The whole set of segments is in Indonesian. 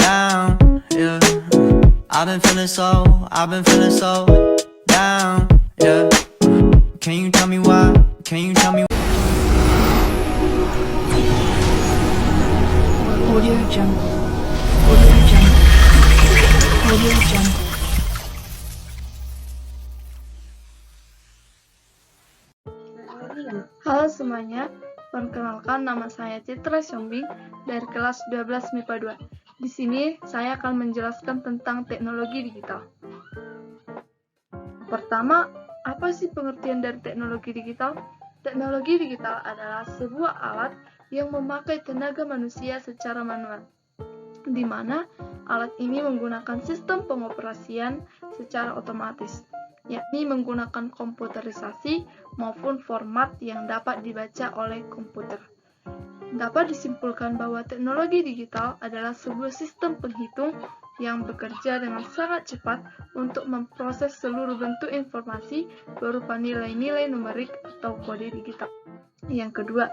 down, yeah. I've been feeling so down, yeah. Can you tell me why? Can you tell me? Audio Jungle. Audio Jungle. Audio Jungle. Halo semuanya, perkenalkan nama saya Citra Siombing dari kelas 12 MIPA 2. Di sini saya akan menjelaskan tentang teknologi digital. Pertama, apa sih pengertian dari teknologi digital? Teknologi digital adalah sebuah alat yang memakai tenaga manusia secara manual, di mana alat ini menggunakan sistem pengoperasian secara otomatis, yakni menggunakan komputerisasi maupun format yang dapat dibaca oleh komputer. Dapat disimpulkan bahwa teknologi digital adalah sebuah sistem penghitung yang bekerja dengan sangat cepat untuk memproses seluruh bentuk informasi berupa nilai-nilai numerik atau kode digital. Yang kedua,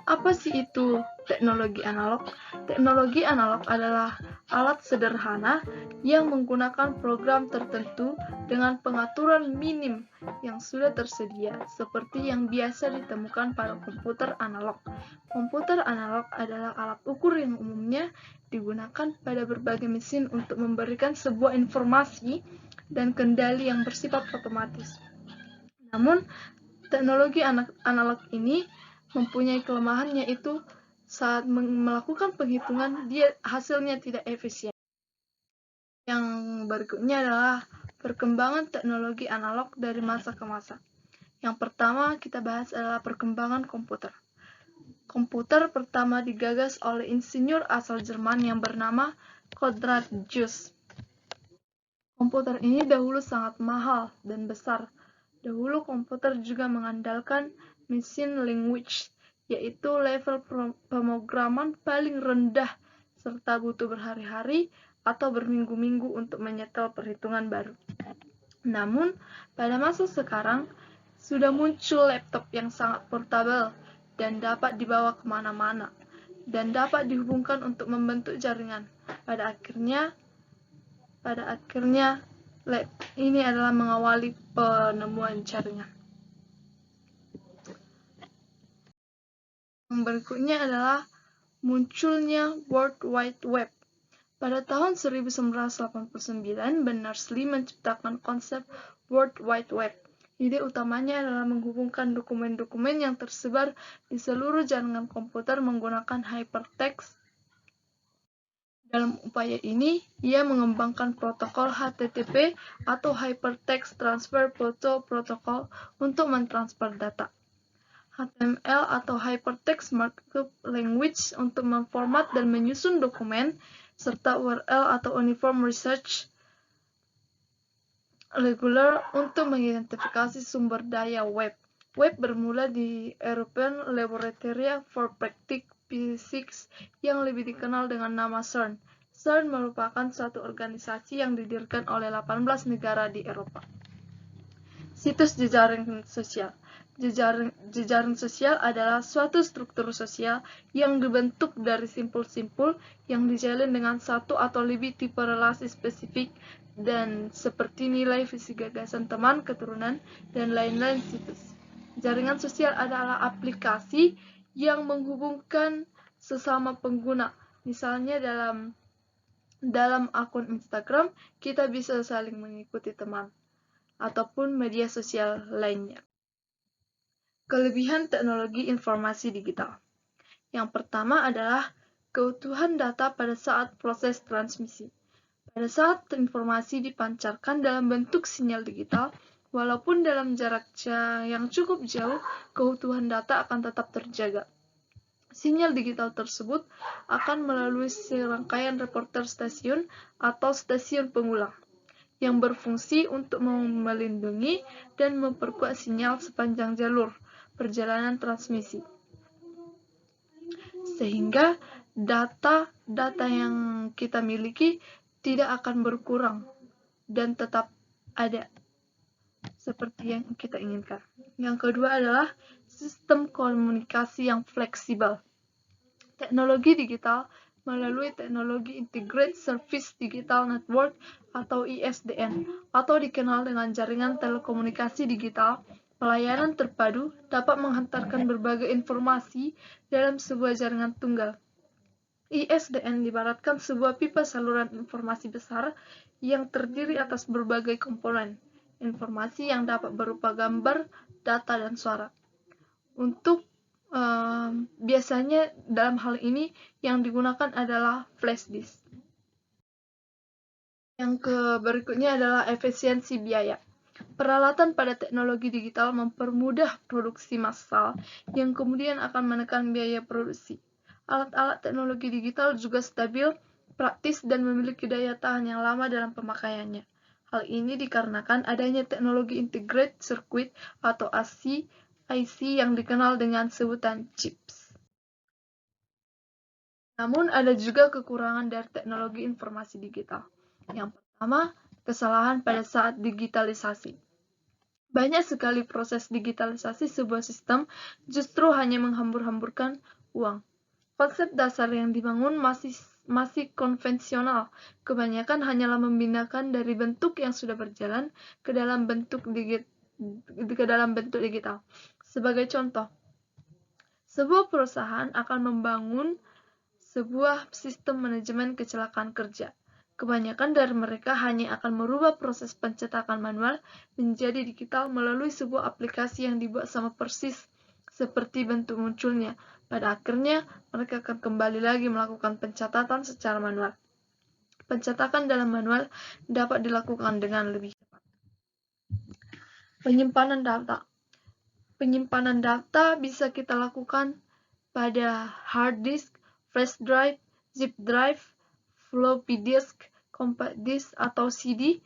apa sih itu teknologi analog? Teknologi analog adalah alat sederhana yang menggunakan program tertentu dengan pengaturan minim yang sudah tersedia, seperti yang biasa ditemukan pada komputer analog. Komputer analog adalah alat ukur yang umumnya digunakan pada berbagai mesin untuk memberikan sebuah informasi dan kendali yang bersifat otomatis. Namun, teknologi analog ini mempunyai kelemahan, yaitu saat melakukan penghitungan hasilnya tidak efisien. Yang berikutnya adalah perkembangan teknologi analog dari masa ke masa. Yang pertama kita bahas adalah perkembangan komputer. Komputer pertama digagas oleh insinyur asal Jerman yang bernama Konrad Zuse. Komputer ini dahulu sangat mahal dan besar. Dahulu komputer juga mengandalkan machine language, yaitu level pemrograman paling rendah, serta butuh berhari-hari atau berminggu-minggu untuk menyetel perhitungan baru. Namun, pada masa sekarang, sudah muncul laptop yang sangat portable dan dapat dibawa kemana-mana, dan dapat dihubungkan untuk membentuk jaringan. Pada akhirnya, ini adalah mengawali penemuan jaringan. Yang berikutnya adalah munculnya World Wide Web. Pada tahun 1989, Berners-Lee menciptakan konsep World Wide Web. Ide utamanya adalah menghubungkan dokumen-dokumen yang tersebar di seluruh jaringan komputer menggunakan hypertext. Dalam upaya ini, ia mengembangkan protokol HTTP atau Hypertext Transfer Protocol untuk mentransfer data. HTML atau Hypertext Markup Language untuk memformat dan menyusun dokumen, serta URL atau Uniform Research Regular untuk mengidentifikasi sumber daya web. Web bermula di European Laboratory for Practical Physics yang lebih dikenal dengan nama CERN. CERN merupakan suatu organisasi yang didirikan oleh 18 negara di Eropa. Situs jejaring sosial. Jejaring sosial adalah suatu struktur sosial yang dibentuk dari simpul-simpul yang dijalin dengan satu atau lebih tipe relasi spesifik dan seperti nilai visi gagasan teman, keturunan, dan lain-lain situs. Jaringan sosial adalah aplikasi yang menghubungkan sesama pengguna. Misalnya dalam akun Instagram, kita bisa saling mengikuti teman ataupun media sosial lainnya. Kelebihan teknologi informasi digital. Yang pertama adalah keutuhan data pada saat proses transmisi. Pada saat informasi dipancarkan dalam bentuk sinyal digital, walaupun dalam jarak yang cukup jauh, keutuhan data akan tetap terjaga. Sinyal digital tersebut akan melalui serangkaian reporter stasiun atau stasiun pengulang, yang berfungsi untuk melindungi dan memperkuat sinyal sepanjang jalur perjalanan transmisi, sehingga data yang kita miliki tidak akan berkurang dan tetap ada seperti yang kita inginkan. Yang kedua adalah sistem komunikasi yang fleksibel. Teknologi digital melalui teknologi Integrated Service Digital Network atau ISDN, atau dikenal dengan jaringan telekomunikasi digital. Pelayanan terpadu dapat menghantarkan berbagai informasi dalam sebuah jaringan tunggal. ISDN diibaratkan sebuah pipa saluran informasi besar yang terdiri atas berbagai komponen informasi yang dapat berupa gambar, data, dan suara. Untuk biasanya dalam hal ini yang digunakan adalah flash disk. Yang berikutnya adalah efisiensi biaya. Peralatan pada teknologi digital mempermudah produksi massal yang kemudian akan menekan biaya produksi. Alat-alat teknologi digital juga stabil, praktis, dan memiliki daya tahan yang lama dalam pemakaiannya. Hal ini dikarenakan adanya teknologi Integrated Circuit atau IC yang dikenal dengan sebutan chips. Namun ada juga kekurangan dari teknologi informasi digital. Yang pertama, kesalahan pada saat digitalisasi. Banyak sekali proses digitalisasi sebuah sistem justru hanya menghambur-hamburkan uang. Konsep dasar yang dibangun masih konvensional. Kebanyakan hanyalah memindahkan dari bentuk yang sudah berjalan ke dalam bentuk digital. Sebagai contoh, sebuah perusahaan akan membangun sebuah sistem manajemen kecelakaan kerja. Kebanyakan dari mereka hanya akan merubah proses pencetakan manual menjadi digital melalui sebuah aplikasi yang dibuat sama persis seperti bentuk munculnya. Pada akhirnya, mereka akan kembali lagi melakukan pencatatan secara manual. Pencetakan dalam manual dapat dilakukan dengan lebih cepat. Penyimpanan data. Penyimpanan data bisa kita lakukan pada hard disk, flash drive, zip drive, floppy disk, compact disk atau CD,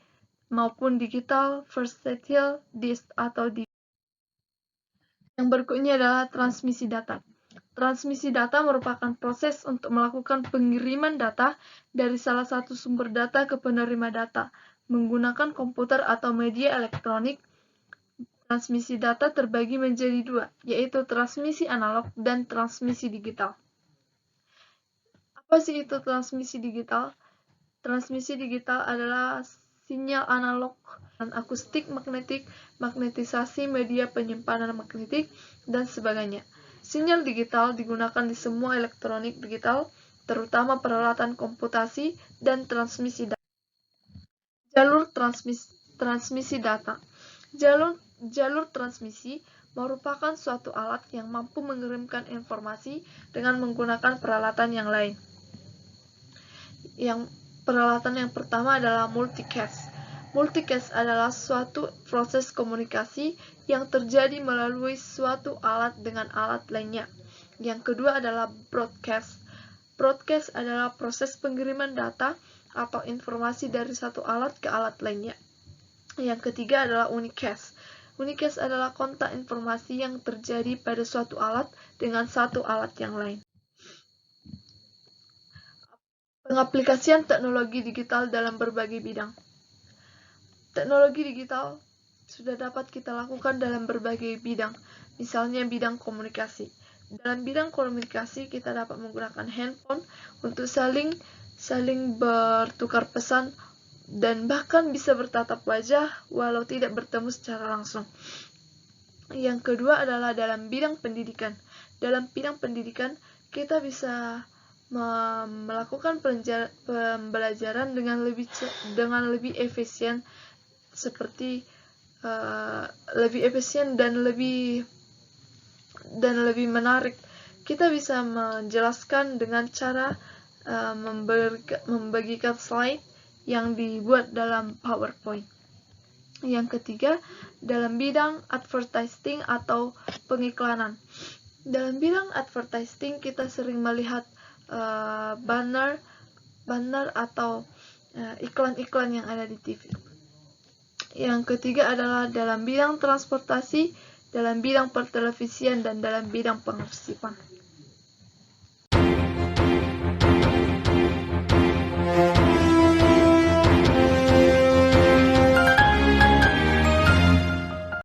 maupun digital versatile disk atau DVD. Yang berikutnya adalah transmisi data. Transmisi data merupakan proses untuk melakukan pengiriman data dari salah satu sumber data ke penerima data menggunakan komputer atau media elektronik. Transmisi data terbagi menjadi dua, yaitu transmisi analog dan transmisi digital. Apa sih itu transmisi digital? Transmisi digital adalah sinyal analog dan akustik magnetik, magnetisasi media penyimpanan magnetik, dan sebagainya. Sinyal digital digunakan di semua elektronik digital, terutama peralatan komputasi dan transmisi data. Jalur transmisi data. Jalur transmisi merupakan suatu alat yang mampu mengirimkan informasi dengan menggunakan peralatan yang lain. Peralatan yang pertama adalah multicast. Multicast adalah suatu proses komunikasi yang terjadi melalui suatu alat dengan alat lainnya. Yang kedua adalah broadcast. Broadcast adalah proses pengiriman data atau informasi dari satu alat ke alat lainnya. Yang ketiga adalah unicast. Unicast adalah kontak informasi yang terjadi pada suatu alat dengan satu alat yang lain. Pengaplikasian teknologi digital dalam berbagai bidang. Teknologi digital sudah dapat kita lakukan dalam berbagai bidang, misalnya bidang komunikasi. Dalam bidang komunikasi, kita dapat menggunakan handphone untuk saling bertukar pesan dan bahkan bisa bertatap wajah walau tidak bertemu secara langsung. Yang kedua adalah dalam bidang pendidikan. Dalam bidang pendidikan, kita bisa melakukan pembelajaran dengan lebih efisien, seperti lebih efisien dan lebih menarik. Kita bisa menjelaskan dengan cara membagikan slide yang dibuat dalam PowerPoint. Yang ketiga, dalam bidang advertising atau pengiklanan. Dalam bidang advertising, kita sering melihat banner atau iklan-iklan yang ada di TV. Yang ketiga adalah dalam bidang transportasi, dalam bidang pertelevisian, dan dalam bidang pengarsipan.